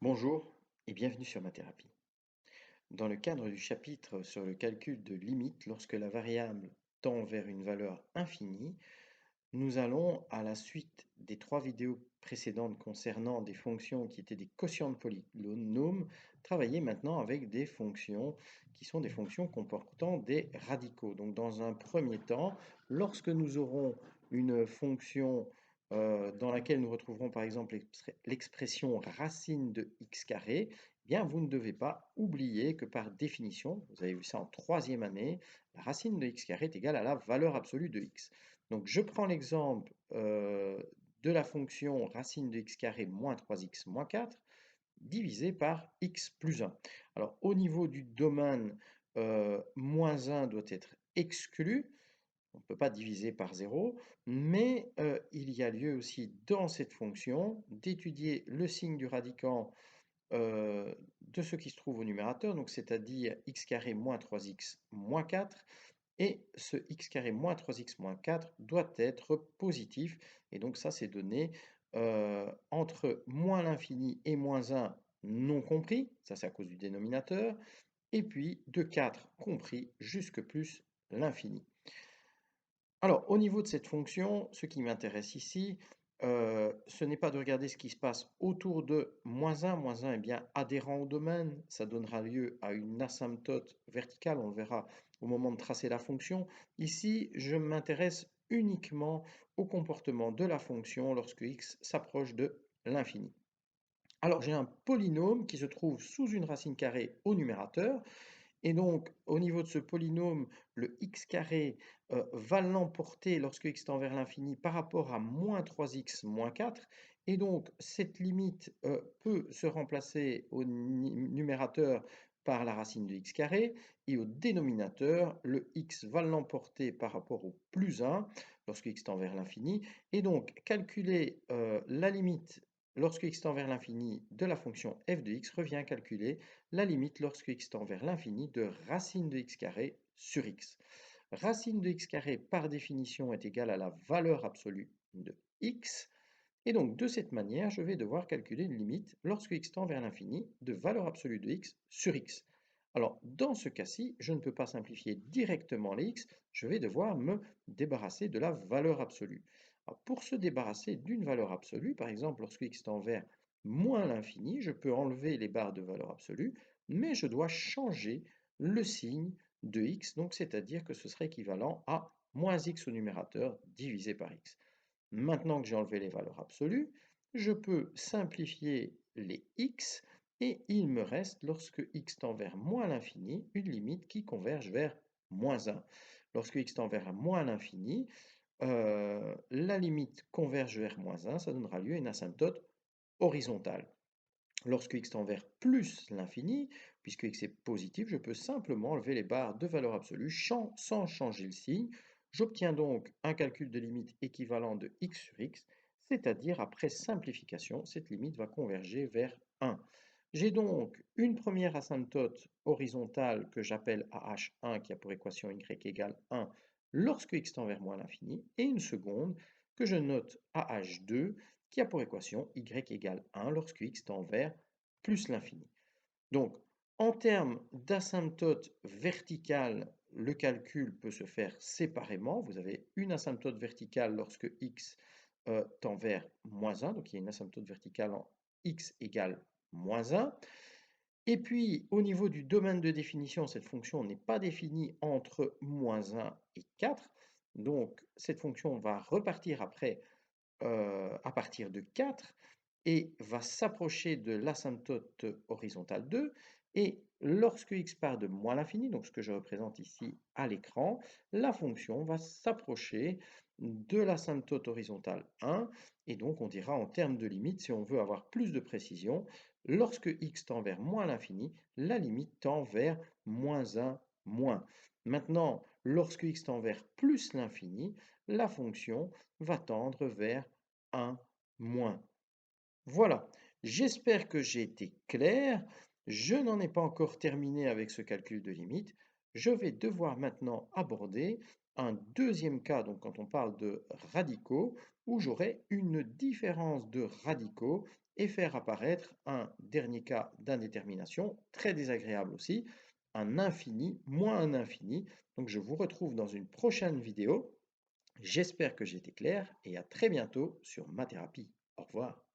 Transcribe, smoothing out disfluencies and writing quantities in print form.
Bonjour et bienvenue sur ma thérapie. Dans le cadre du chapitre sur le calcul de limites lorsque la variable tend vers une valeur infinie, nous allons, à la suite des 3 vidéos précédentes concernant des fonctions qui étaient des quotients de polynômes, travailler maintenant avec des fonctions qui sont des fonctions comportant des radicaux. Donc dans un premier temps, lorsque nous aurons une fonction dans laquelle nous retrouverons par exemple l'expression racine de x carré, eh bien vous ne devez pas oublier que par définition, vous avez vu ça en troisième année, la racine de x carré est égale à la valeur absolue de x. Donc je prends l'exemple de la fonction racine de x carré moins 3x moins 4 divisé par x plus 1. Alors au niveau du domaine, moins 1 doit être exclu, on ne peut pas diviser par 0, mais il y a lieu aussi dans cette fonction d'étudier le signe du radicand de ce qui se trouve au numérateur, donc c'est-à-dire x carré moins 3x moins 4, et ce x carré moins 3x moins 4 doit être positif. Et donc ça, c'est donné entre moins l'infini et moins 1 non compris, ça c'est à cause du dénominateur, et puis de 4 compris jusque plus l'infini. Alors, au niveau de cette fonction, ce qui m'intéresse ici, ce n'est pas de regarder ce qui se passe autour de -1. -1 est bien adhérent au domaine, ça donnera lieu à une asymptote verticale, on le verra au moment de tracer la fonction. Ici, je m'intéresse uniquement au comportement de la fonction lorsque x s'approche de l'infini. Alors, j'ai un polynôme qui se trouve sous une racine carrée au numérateur, et donc, au niveau de ce polynôme, le x carré va l'emporter lorsque x tend vers l'infini par rapport à moins 3x moins 4. Et donc, cette limite peut se remplacer au numérateur par la racine de x carré. Et au dénominateur, le x va l'emporter par rapport au plus 1 lorsque x tend vers l'infini. Et donc, calculer la limite lorsque x tend vers l'infini de la fonction f de x revient à calculer la limite lorsque x tend vers l'infini de racine de x carré sur x. Racine de x carré, par définition, est égale à la valeur absolue de x. Et donc, de cette manière, je vais devoir calculer une limite lorsque x tend vers l'infini de valeur absolue de x sur x. Alors, dans ce cas-ci, je ne peux pas simplifier directement les x, je vais devoir me débarrasser de la valeur absolue. Alors, pour se débarrasser d'une valeur absolue, par exemple, lorsque x tend vers moins l'infini, je peux enlever les barres de valeur absolue, mais je dois changer le signe de x, donc c'est-à-dire que ce serait équivalent à moins x au numérateur divisé par x. Maintenant que j'ai enlevé les valeurs absolues, je peux simplifier les x et il me reste, lorsque x tend vers moins l'infini, une limite qui converge vers moins 1. Lorsque x tend vers moins l'infini, la limite converge vers moins 1, ça donnera lieu à une asymptote horizontale. Lorsque x tend vers plus l'infini, puisque x est positif, je peux simplement enlever les barres de valeur absolue sans changer le signe. J'obtiens donc un calcul de limite équivalent de x sur x, c'est-à-dire après simplification, cette limite va converger vers 1. J'ai donc une première asymptote horizontale que j'appelle AH1 qui a pour équation y égale 1 lorsque x tend vers moins l'infini, et une seconde que je note AH2 qui a pour équation y égale 1 lorsque x tend vers plus l'infini. Donc, en termes d'asymptote verticale, le calcul peut se faire séparément. Vous avez une asymptote verticale lorsque x tend vers moins 1, donc il y a une asymptote verticale en x égale moins 1. Et puis, au niveau du domaine de définition, cette fonction n'est pas définie entre moins 1 et 4. Donc, cette fonction va repartir après à partir de 4 et va s'approcher de l'asymptote horizontale 2. Et lorsque x part de moins l'infini, donc ce que je représente ici à l'écran, la fonction va s'approcher de l'asymptote horizontale 1. Et donc on dira en termes de limite, si on veut avoir plus de précision, lorsque x tend vers moins l'infini, la limite tend vers moins 1, moins. Maintenant, lorsque x tend vers plus l'infini, la fonction va tendre vers 1, moins. Voilà, j'espère que j'ai été clair. Je n'en ai pas encore terminé avec ce calcul de limite. Je vais devoir maintenant aborder un deuxième cas, donc quand on parle de radicaux, où j'aurai une différence de radicaux et faire apparaître un dernier cas d'indétermination, très désagréable aussi, un infini moins un infini. Donc je vous retrouve dans une prochaine vidéo. J'espère que j'ai été clair et à très bientôt sur ma thérapie. Au revoir.